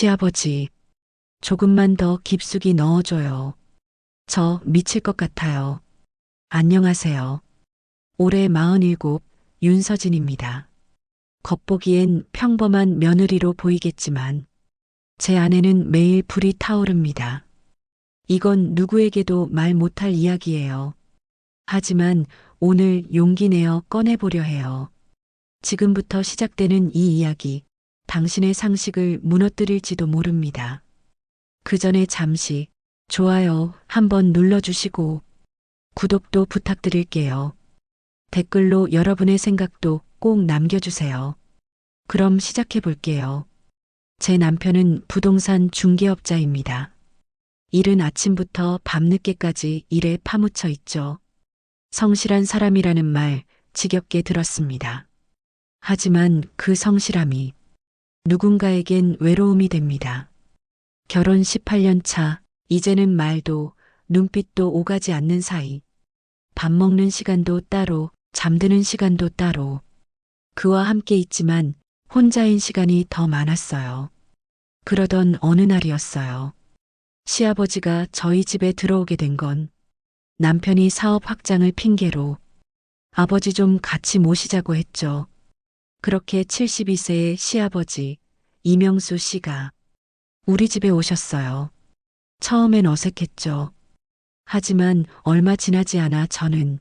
시아버지, 조금만 더 깊숙이 넣어줘요. 저 미칠 것 같아요. 안녕하세요. 올해 47 윤서진입니다. 겉보기엔 평범한 며느리로 보이겠지만 제 안에는 매일 불이 타오릅니다. 이건 누구에게도 말 못할 이야기예요. 하지만 오늘 용기 내어 꺼내보려 해요. 지금부터 시작되는 이 이야기, 당신의 상식을 무너뜨릴지도 모릅니다. 그 전에 잠시 좋아요 한번 눌러주시고 구독도 부탁드릴게요. 댓글로 여러분의 생각도 꼭 남겨주세요. 그럼 시작해 볼게요. 제 남편은 부동산 중개업자입니다. 이른 아침부터 밤늦게까지 일에 파묻혀 있죠. 성실한 사람이라는 말 지겹게 들었습니다. 하지만 그 성실함이 누군가에겐 외로움이 됩니다. 결혼 18년 차, 이제는 말도 눈빛도 오가지 않는 사이. 밥 먹는 시간도 따로, 잠드는 시간도 따로. 그와 함께 있지만 혼자인 시간이 더 많았어요. 그러던 어느 날이었어요. 시아버지가 저희 집에 들어오게 된 건 남편이 사업 확장을 핑계로 아버지 좀 같이 모시자고 했죠. 그렇게 72세의 시아버지 이명수 씨가 우리 집에 오셨어요. 처음엔 어색했죠. 하지만 얼마 지나지 않아 저는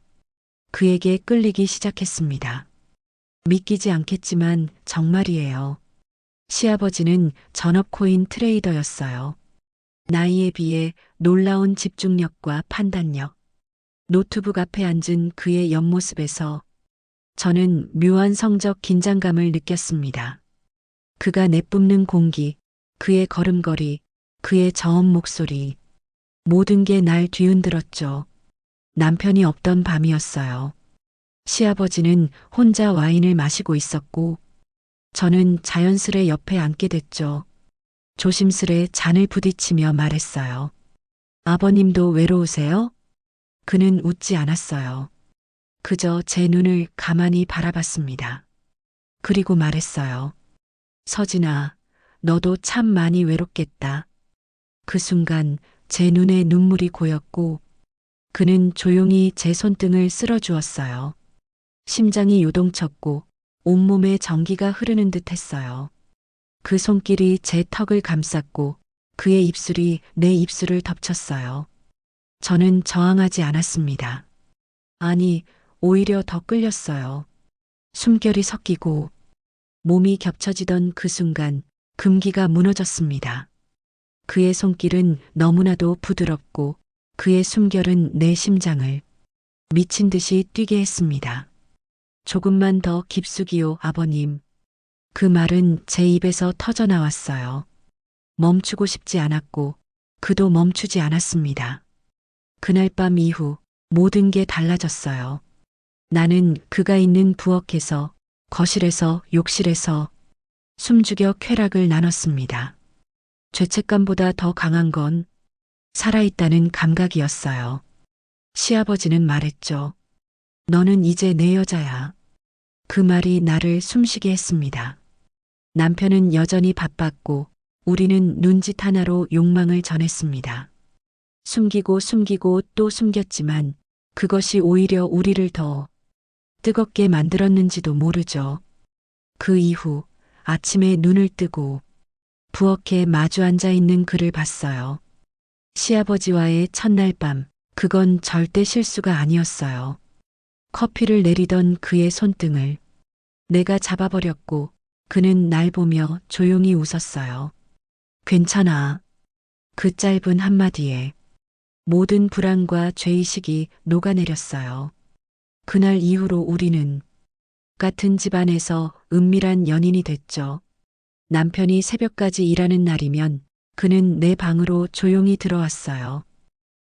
그에게 끌리기 시작했습니다. 믿기지 않겠지만 정말이에요. 시아버지는 전업 코인 트레이더였어요. 나이에 비해 놀라운 집중력과 판단력. 노트북 앞에 앉은 그의 옆모습에서 저는 묘한 성적 긴장감을 느꼈습니다. 그가 내뿜는 공기, 그의 걸음걸이, 그의 저음 목소리, 모든 게 날 뒤흔들었죠. 남편이 없던 밤이었어요. 시아버지는 혼자 와인을 마시고 있었고, 저는 자연스레 옆에 앉게 됐죠. 조심스레 잔을 부딪히며 말했어요. 아버님도 외로우세요? 그는 웃지 않았어요. 그저 제 눈을 가만히 바라봤습니다. 그리고 말했어요. 서진아, 너도 참 많이 외롭겠다. 그 순간 제 눈에 눈물이 고였고 그는 조용히 제 손등을 쓸어주었어요. 심장이 요동쳤고 온몸에 전기가 흐르는 듯 했어요. 그 손길이 제 턱을 감쌌고 그의 입술이 내 입술을 덮쳤어요. 저는 저항하지 않았습니다. 아니, 오히려 더 끌렸어요. 숨결이 섞이고 몸이 겹쳐지던 그 순간 금기가 무너졌습니다. 그의 손길은 너무나도 부드럽고 그의 숨결은 내 심장을 미친 듯이 뛰게 했습니다. 조금만 더 깊숙이요, 아버님. 그 말은 제 입에서 터져 나왔어요. 멈추고 싶지 않았고 그도 멈추지 않았습니다. 그날 밤 이후 모든 게 달라졌어요. 나는 그가 있는 부엌에서, 거실에서, 욕실에서 숨죽여 쾌락을 나눴습니다. 죄책감보다 더 강한 건 살아있다는 감각이었어요. 시아버지는 말했죠. 너는 이제 내 여자야. 그 말이 나를 숨쉬게 했습니다. 남편은 여전히 바빴고 우리는 눈짓 하나로 욕망을 전했습니다. 숨기고 숨기고 또 숨겼지만 그것이 오히려 우리를 더 뜨겁게 만들었는지도 모르죠. 그 이후 아침에 눈을 뜨고 부엌에 마주 앉아 있는 그를 봤어요. 시아버지와의 첫날 밤, 그건 절대 실수가 아니었어요. 커피를 내리던 그의 손등을 내가 잡아버렸고 그는 날 보며 조용히 웃었어요. 괜찮아. 그 짧은 한마디에 모든 불안과 죄의식이 녹아내렸어요. 그날 이후로 우리는 같은 집안에서 은밀한 연인이 됐죠. 남편이 새벽까지 일하는 날이면 그는 내 방으로 조용히 들어왔어요.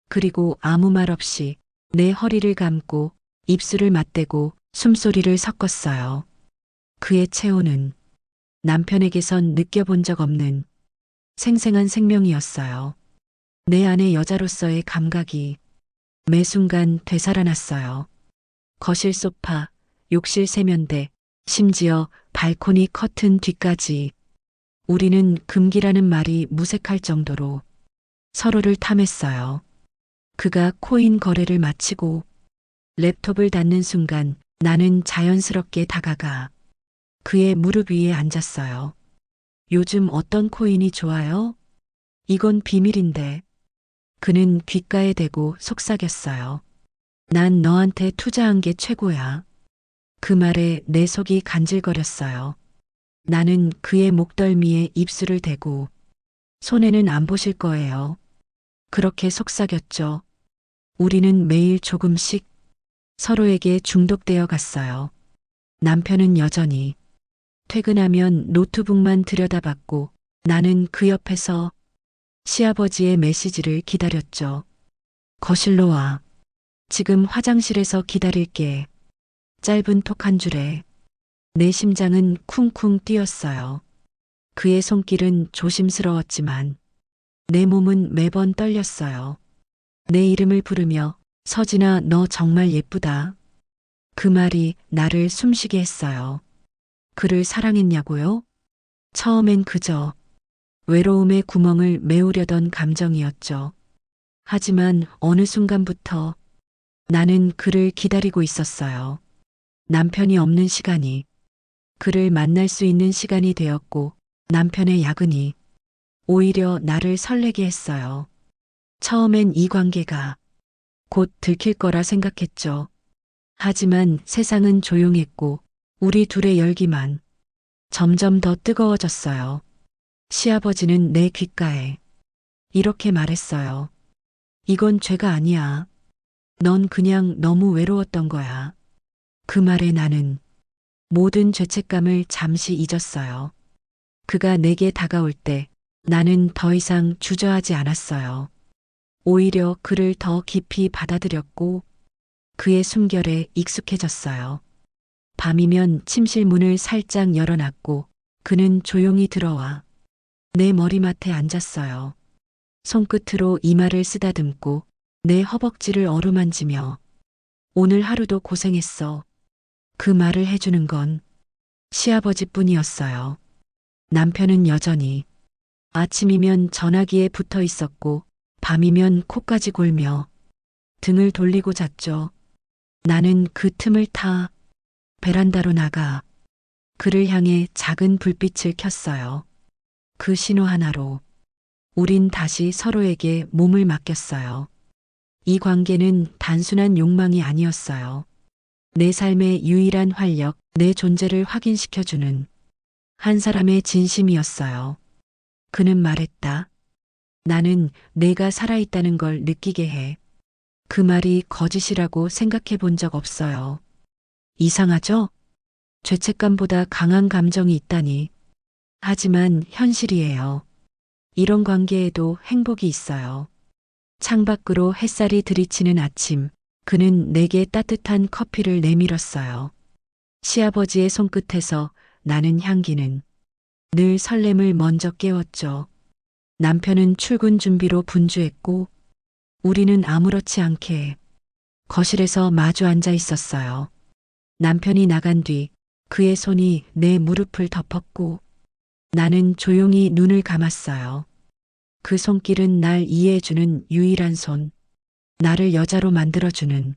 그리고 아무 말 없이 내 허리를 감고 입술을 맞대고 숨소리를 섞었어요. 그의 체온은 남편에게선 느껴본 적 없는 생생한 생명이었어요. 내 안의 여자로서의 감각이 매 순간 되살아났어요. 거실 소파, 욕실 세면대, 심지어 발코니 커튼 뒤까지 우리는 금기라는 말이 무색할 정도로 서로를 탐했어요. 그가 코인 거래를 마치고 랩톱을 닫는 순간 나는 자연스럽게 다가가 그의 무릎 위에 앉았어요. 요즘 어떤 코인이 좋아요? 이건 비밀인데. 그는 귓가에 대고 속삭였어요. 난 너한테 투자한 게 최고야. 그 말에 내 속이 간질거렸어요. 나는 그의 목덜미에 입술을 대고 손해는 안 보실 거예요. 그렇게 속삭였죠. 우리는 매일 조금씩 서로에게 중독되어 갔어요. 남편은 여전히 퇴근하면 노트북만 들여다봤고 나는 그 옆에서 시아버지의 메시지를 기다렸죠. 거실로 와. 지금 화장실에서 기다릴게. 짧은 톡 한 줄에 내 심장은 쿵쿵 뛰었어요. 그의 손길은 조심스러웠지만 내 몸은 매번 떨렸어요. 내 이름을 부르며 서진아, 너 정말 예쁘다. 그 말이 나를 숨쉬게 했어요. 그를 사랑했냐고요? 처음엔 그저 외로움의 구멍을 메우려던 감정이었죠. 하지만 어느 순간부터 나는 그를 기다리고 있었어요. 남편이 없는 시간이 그를 만날 수 있는 시간이 되었고 남편의 야근이 오히려 나를 설레게 했어요. 처음엔 이 관계가 곧 들킬 거라 생각했죠. 하지만 세상은 조용했고 우리 둘의 열기만 점점 더 뜨거워졌어요. 시아버지는 내 귓가에 이렇게 말했어요. 이건 죄가 아니야. 넌 그냥 너무 외로웠던 거야. 그 말에 나는 모든 죄책감을 잠시 잊었어요. 그가 내게 다가올 때 나는 더 이상 주저하지 않았어요. 오히려 그를 더 깊이 받아들였고 그의 숨결에 익숙해졌어요. 밤이면 침실 문을 살짝 열어놨고 그는 조용히 들어와 내 머리맡에 앉았어요. 손끝으로 이마를 쓰다듬고 내 허벅지를 어루만지며 오늘 하루도 고생했어. 그 말을 해주는 건 시아버지뿐이었어요. 남편은 여전히 아침이면 전화기에 붙어 있었고 밤이면 코까지 골며 등을 돌리고 잤죠. 나는 그 틈을 타 베란다로 나가 그를 향해 작은 불빛을 켰어요. 그 신호 하나로 우린 다시 서로에게 몸을 맡겼어요. 이 관계는 단순한 욕망이 아니었어요. 내 삶의 유일한 활력, 내 존재를 확인시켜주는 한 사람의 진심이었어요. 그는 말했다. 나는 내가 살아있다는 걸 느끼게 해. 그 말이 거짓이라고 생각해 본 적 없어요. 이상하죠? 죄책감보다 강한 감정이 있다니. 하지만 현실이에요. 이런 관계에도 행복이 있어요. 창밖으로 햇살이 들이치는 아침, 그는 내게 따뜻한 커피를 내밀었어요. 시아버지의 손끝에서 나는 향기는 늘 설렘을 먼저 깨웠죠. 남편은 출근 준비로 분주했고 우리는 아무렇지 않게 거실에서 마주 앉아 있었어요. 남편이 나간 뒤 그의 손이 내 무릎을 덮었고 나는 조용히 눈을 감았어요. 그 손길은 날 이해해주는 유일한 손, 나를 여자로 만들어주는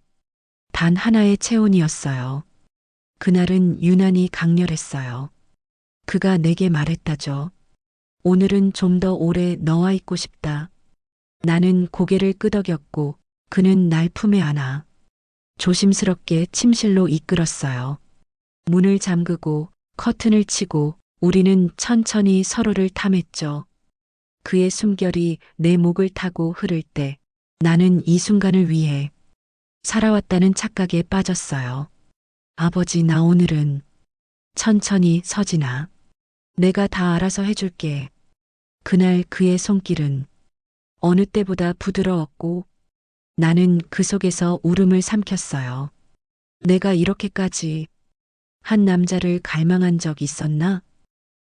단 하나의 체온이었어요. 그날은 유난히 강렬했어요. 그가 내게 말했다죠. 오늘은 좀 더 오래 너와 있고 싶다. 나는 고개를 끄덕였고 그는 날 품에 안아 조심스럽게 침실로 이끌었어요. 문을 잠그고 커튼을 치고 우리는 천천히 서로를 탐했죠. 그의 숨결이 내 목을 타고 흐를 때 나는 이 순간을 위해 살아왔다는 착각에 빠졌어요. 아버지, 나 오늘은 천천히 서진아. 내가 다 알아서 해줄게. 그날 그의 손길은 어느 때보다 부드러웠고 나는 그 속에서 울음을 삼켰어요. 내가 이렇게까지 한 남자를 갈망한 적 있었나?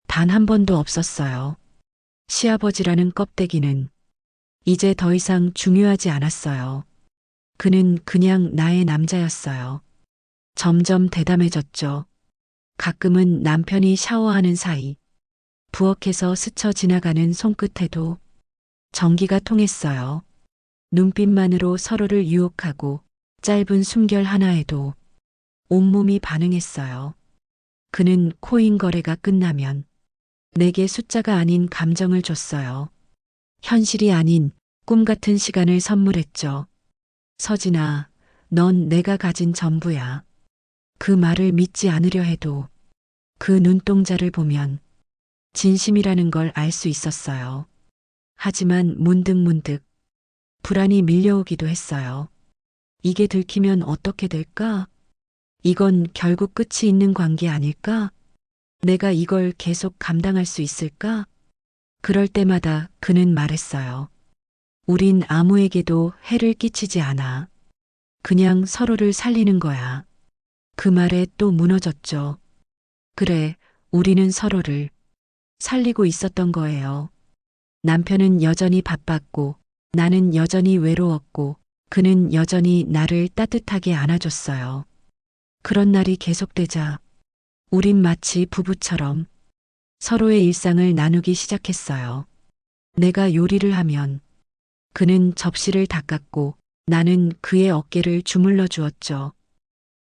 단 한 번도 없었어요. 시아버지라는 껍데기는 이제 더 이상 중요하지 않았어요. 그는 그냥 나의 남자였어요. 점점 대담해졌죠. 가끔은 남편이 샤워하는 사이 부엌에서 스쳐 지나가는 손끝에도 전기가 통했어요. 눈빛만으로 서로를 유혹하고 짧은 숨결 하나에도 온몸이 반응했어요. 그는 코인 거래가 끝나면 내게 숫자가 아닌 감정을 줬어요. 현실이 아닌 꿈 같은 시간을 선물했죠. 서진아, 넌 내가 가진 전부야. 그 말을 믿지 않으려 해도 그 눈동자를 보면 진심이라는 걸 알 수 있었어요. 하지만 문득문득 불안이 밀려오기도 했어요. 이게 들키면 어떻게 될까? 이건 결국 끝이 있는 관계 아닐까? 내가 이걸 계속 감당할 수 있을까? 그럴 때마다 그는 말했어요. 우린 아무에게도 해를 끼치지 않아. 그냥 서로를 살리는 거야. 그 말에 또 무너졌죠. 그래, 우리는 서로를 살리고 있었던 거예요. 남편은 여전히 바빴고, 나는 여전히 외로웠고, 그는 여전히 나를 따뜻하게 안아줬어요. 그런 날이 계속되자, 우린 마치 부부처럼 서로의 일상을 나누기 시작했어요. 내가 요리를 하면 그는 접시를 닦았고, 나는 그의 어깨를 주물러 주었죠.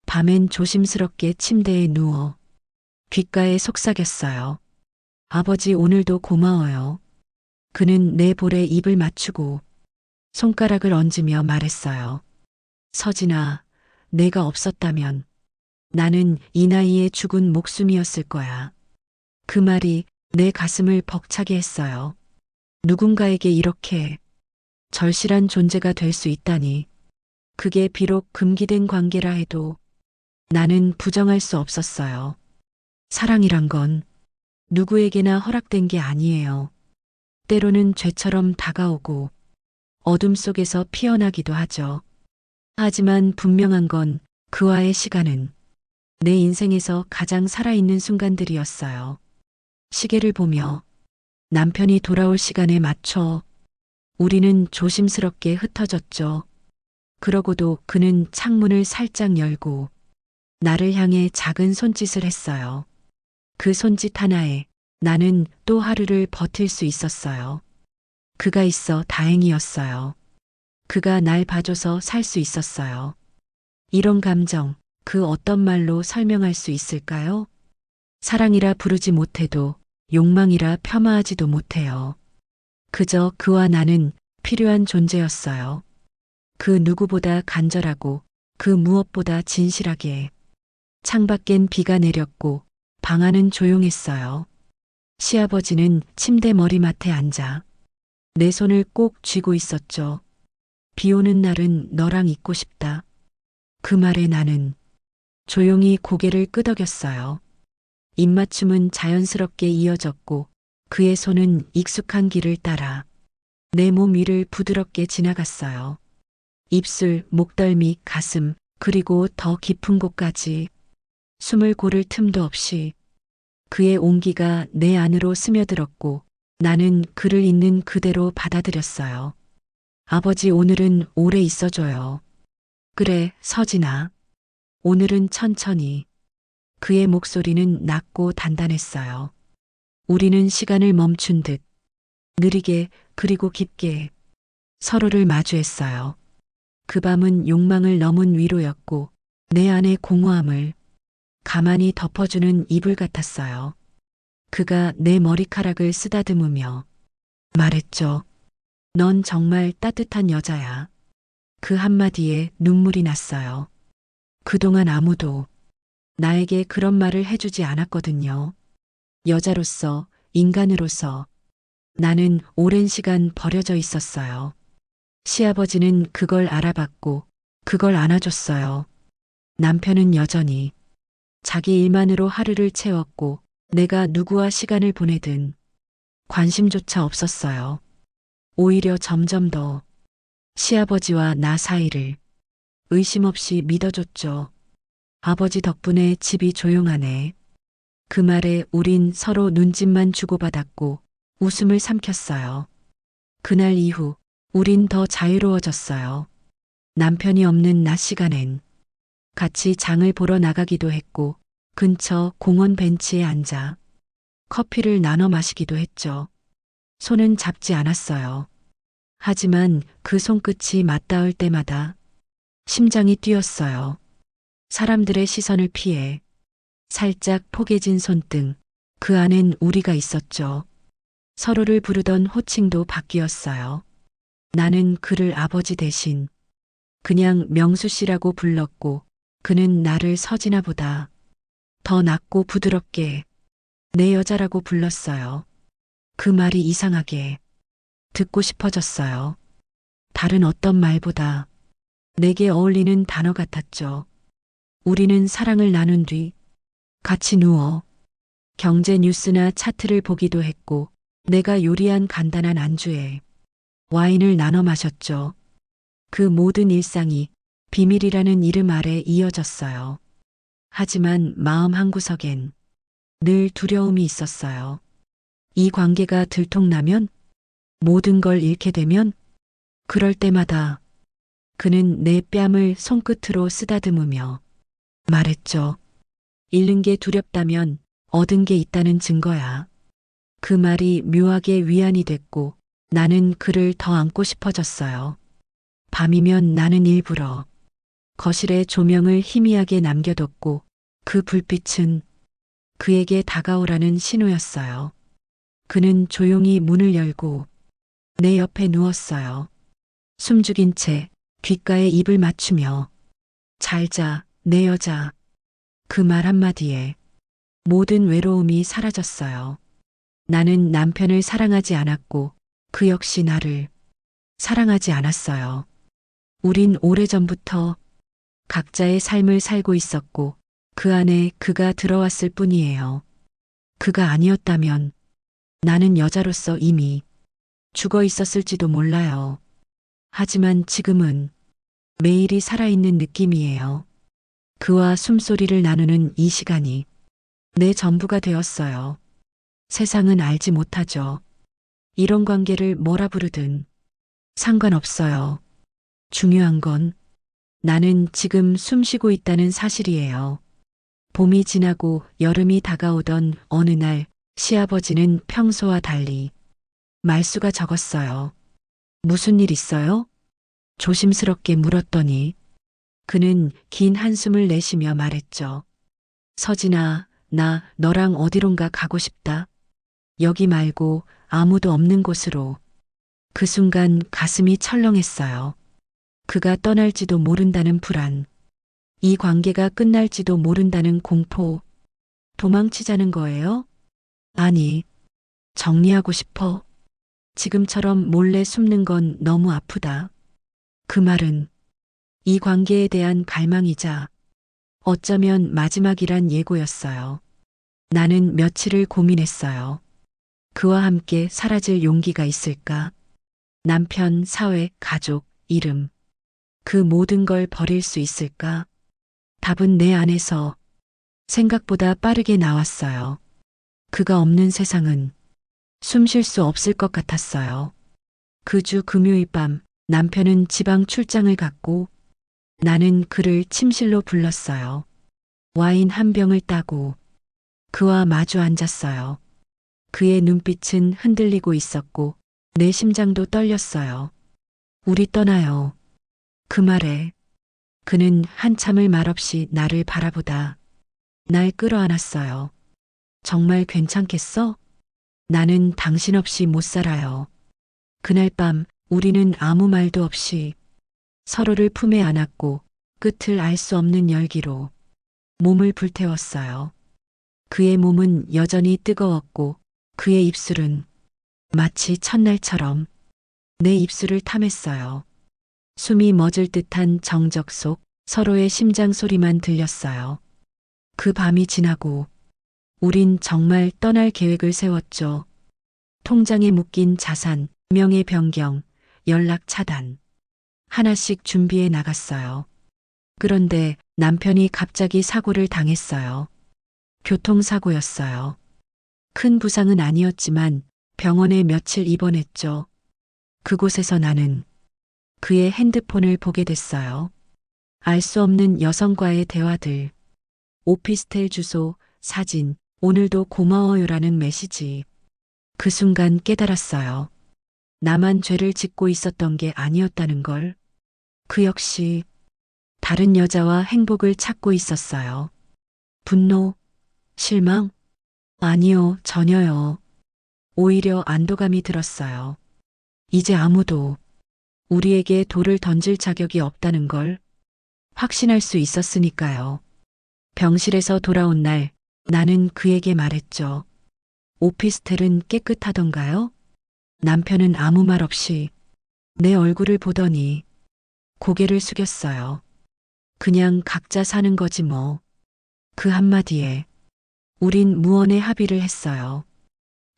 밤엔 조심스럽게 침대에 누워 귓가에 속삭였어요. 아버지 오늘도 고마워요. 그는 내 볼에 입을 맞추고 손가락을 얹으며 말했어요. 서진아, 내가 없었다면 나는 이 나이에 죽은 목숨이었을 거야. 그 말이 내 가슴을 벅차게 했어요. 누군가에게 이렇게 절실한 존재가 될 수 있다니. 그게 비록 금기된 관계라 해도 나는 부정할 수 없었어요. 사랑이란 건 누구에게나 허락된 게 아니에요. 때로는 죄처럼 다가오고 어둠 속에서 피어나기도 하죠. 하지만 분명한 건 그와의 시간은 내 인생에서 가장 살아있는 순간들이었어요. 시계를 보며 남편이 돌아올 시간에 맞춰 우리는 조심스럽게 흩어졌죠. 그러고도 그는 창문을 살짝 열고 나를 향해 작은 손짓을 했어요. 그 손짓 하나에 나는 또 하루를 버틸 수 있었어요. 그가 있어 다행이었어요. 그가 날 봐줘서 살 수 있었어요. 이런 감정, 그 어떤 말로 설명할 수 있을까요? 사랑이라 부르지 못해도 욕망이라 폄하하지도 못해요. 그저 그와 나는 필요한 존재였어요. 그 누구보다 간절하고 그 무엇보다 진실하게. 창밖엔 비가 내렸고 방 안은 조용했어요. 시아버지는 침대 머리맡에 앉아 내 손을 꼭 쥐고 있었죠. 비 오는 날은 너랑 있고 싶다. 그 말에 나는 조용히 고개를 끄덕였어요. 입맞춤은 자연스럽게 이어졌고 그의 손은 익숙한 길을 따라 내 몸 위를 부드럽게 지나갔어요. 입술, 목덜미, 가슴, 그리고 더 깊은 곳까지 숨을 고를 틈도 없이 그의 온기가 내 안으로 스며들었고 나는 그를 있는 그대로 받아들였어요. 아버지 오늘은 오래 있어줘요. 그래, 서진아. 오늘은 천천히. 그의 목소리는 낮고 단단했어요. 우리는 시간을 멈춘 듯 느리게 그리고 깊게 서로를 마주했어요. 그 밤은 욕망을 넘은 위로였고 내 안의 공허함을 가만히 덮어주는 이불 같았어요. 그가 내 머리카락을 쓰다듬으며 말했죠. 넌 정말 따뜻한 여자야. 그 한마디에 눈물이 났어요. 그동안 아무도 나에게 그런 말을 해주지 않았거든요. 여자로서, 인간으로서 나는 오랜 시간 버려져 있었어요. 시아버지는 그걸 알아봤고 그걸 안아줬어요. 남편은 여전히 자기 일만으로 하루를 채웠고 내가 누구와 시간을 보내든 관심조차 없었어요. 오히려 점점 더 시아버지와 나 사이를 의심 없이 믿어줬죠. 아버지 덕분에 집이 조용하네. 그 말에 우린 서로 눈짓만 주고받았고 웃음을 삼켰어요. 그날 이후 우린 더 자유로워졌어요. 남편이 없는 낮 시간엔 같이 장을 보러 나가기도 했고 근처 공원 벤치에 앉아 커피를 나눠 마시기도 했죠. 손은 잡지 않았어요. 하지만 그 손끝이 맞닿을 때마다 심장이 뛰었어요. 사람들의 시선을 피해 살짝 포개진 손등, 그 안엔 우리가 있었죠. 서로를 부르던 호칭도 바뀌었어요. 나는 그를 아버지 대신 그냥 명수 씨라고 불렀고, 그는 나를 서진아보다 더 낮고 부드럽게 내 여자라고 불렀어요. 그 말이 이상하게 듣고 싶어졌어요. 다른 어떤 말보다 내게 어울리는 단어 같았죠. 우리는 사랑을 나눈 뒤 같이 누워 경제 뉴스나 차트를 보기도 했고, 내가 요리한 간단한 안주에 와인을 나눠 마셨죠. 그 모든 일상이 비밀이라는 이름 아래 이어졌어요. 하지만 마음 한구석엔 늘 두려움이 있었어요. 이 관계가 들통나면, 모든 걸 잃게 되면, 그럴 때마다 그는 내 뺨을 손끝으로 쓰다듬으며 말했죠. 잃는 게 두렵다면 얻은 게 있다는 증거야. 그 말이 묘하게 위안이 됐고, 나는 그를 더 안고 싶어졌어요. 밤이면 나는 일부러 거실에 조명을 희미하게 남겨뒀고, 그 불빛은 그에게 다가오라는 신호였어요. 그는 조용히 문을 열고 내 옆에 누웠어요. 숨죽인 채 귓가에 입을 맞추며 잘 자, 내 여자. 그 말 한마디에 모든 외로움이 사라졌어요. 나는 남편을 사랑하지 않았고, 그 역시 나를 사랑하지 않았어요. 우린 오래전부터 각자의 삶을 살고 있었고, 그 안에 그가 들어왔을 뿐이에요. 그가 아니었다면 나는 여자로서 이미 죽어 있었을지도 몰라요. 하지만 지금은 매일이 살아있는 느낌이에요. 그와 숨소리를 나누는 이 시간이 내 전부가 되었어요. 세상은 알지 못하죠. 이런 관계를 뭐라 부르든 상관없어요. 중요한 건 나는 지금 숨쉬고 있다는 사실이에요. 봄이 지나고 여름이 다가오던 어느 날, 시아버지는 평소와 달리 말수가 적었어요. 무슨 일 있어요? 조심스럽게 물었더니 그는 긴 한숨을 내쉬며 말했죠. 서진아, 나 너랑 어디론가 가고 싶다. 여기 말고 아무도 없는 곳으로. 그 순간 가슴이 철렁했어요. 그가 떠날지도 모른다는 불안, 이 관계가 끝날지도 모른다는 공포. 도망치자는 거예요? 아니, 정리하고 싶어. 지금처럼 몰래 숨는 건 너무 아프다. 그 말은 이 관계에 대한 갈망이자 어쩌면 마지막이란 예고였어요. 나는 며칠을 고민했어요. 그와 함께 사라질 용기가 있을까? 남편, 사회, 가족, 이름. 그 모든 걸 버릴 수 있을까? 답은 내 안에서 생각보다 빠르게 나왔어요. 그가 없는 세상은 숨 쉴 수 없을 것 같았어요. 그 주 금요일 밤, 남편은 지방 출장을 갔고 나는 그를 침실로 불렀어요. 와인 한 병을 따고 그와 마주 앉았어요. 그의 눈빛은 흔들리고 있었고 내 심장도 떨렸어요. 우리 떠나요. 그 말에 그는 한참을 말없이 나를 바라보다 날 끌어안았어요. 정말 괜찮겠어? 나는 당신 없이 못 살아요. 그날 밤 우리는 아무 말도 없이 서로를 품에 안았고 끝을 알 수 없는 열기로 몸을 불태웠어요. 그의 몸은 여전히 뜨거웠고 그의 입술은 마치 첫날처럼 내 입술을 탐했어요. 숨이 멎을 듯한 정적 속 서로의 심장 소리만 들렸어요. 그 밤이 지나고 우린 정말 떠날 계획을 세웠죠. 통장에 묶인 자산, 명예 변경, 연락 차단. 하나씩 준비해 나갔어요. 그런데 남편이 갑자기 사고를 당했어요. 교통사고였어요. 큰 부상은 아니었지만 병원에 며칠 입원했죠. 그곳에서 나는 그의 핸드폰을 보게 됐어요. 알 수 없는 여성과의 대화들, 오피스텔 주소, 사진, 오늘도 고마워요라는 메시지. 그 순간 깨달았어요. 나만 죄를 짓고 있었던 게 아니었다는 걸. 그 역시 다른 여자와 행복을 찾고 있었어요. 분노, 실망? 아니요, 전혀요. 오히려 안도감이 들었어요. 이제 아무도 우리에게 돌을 던질 자격이 없다는 걸 확신할 수 있었으니까요. 병실에서 돌아온 날 나는 그에게 말했죠. 오피스텔은 깨끗하던가요? 남편은 아무 말 없이 내 얼굴을 보더니 고개를 숙였어요. 그냥 각자 사는 거지 뭐. 그 한마디에 우린 무언의 합의를 했어요.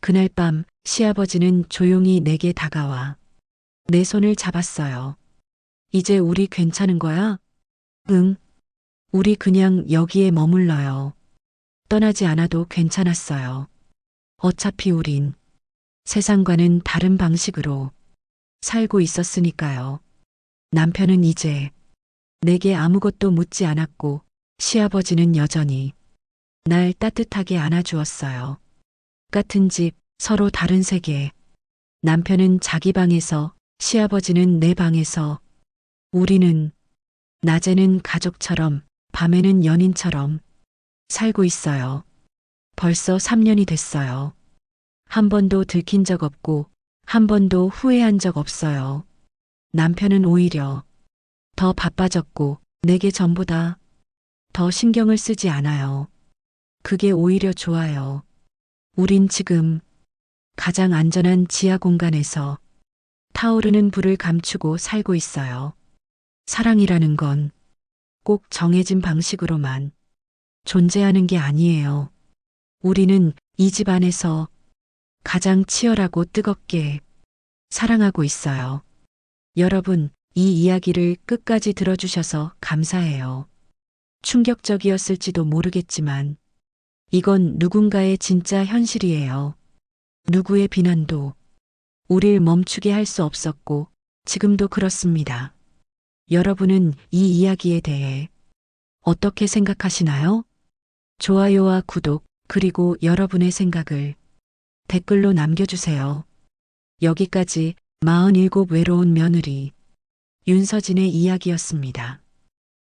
그날 밤 시아버지는 조용히 내게 다가와 내 손을 잡았어요. 이제 우리 괜찮은 거야? 응. 우리 그냥 여기에 머물러요. 떠나지 않아도 괜찮았어요. 어차피 우린 세상과는 다른 방식으로 살고 있었으니까요. 남편은 이제 내게 아무것도 묻지 않았고 시아버지는 여전히 날 따뜻하게 안아주었어요. 같은 집, 서로 다른 세계. 남편은 자기 방에서, 시아버지는 내 방에서, 우리는 낮에는 가족처럼, 밤에는 연인처럼 살고 있어요. 벌써 3년이 됐어요. 한 번도 들킨 적 없고, 한 번도 후회한 적 없어요. 남편은 오히려 더 바빠졌고, 내게 전보다 더 신경을 쓰지 않아요. 그게 오히려 좋아요. 우린 지금 가장 안전한 지하 공간에서 타오르는 불을 감추고 살고 있어요. 사랑이라는 건 꼭 정해진 방식으로만 존재하는 게 아니에요. 우리는 이 집 안에서 가장 치열하고 뜨겁게 사랑하고 있어요. 여러분, 이 이야기를 끝까지 들어주셔서 감사해요. 충격적이었을지도 모르겠지만 이건 누군가의 진짜 현실이에요. 누구의 비난도 우릴 멈추게 할 수 없었고 지금도 그렇습니다. 여러분은 이 이야기에 대해 어떻게 생각하시나요? 좋아요와 구독, 그리고 여러분의 생각을 댓글로 남겨주세요. 여기까지 47 외로운 며느리 윤서진의 이야기였습니다.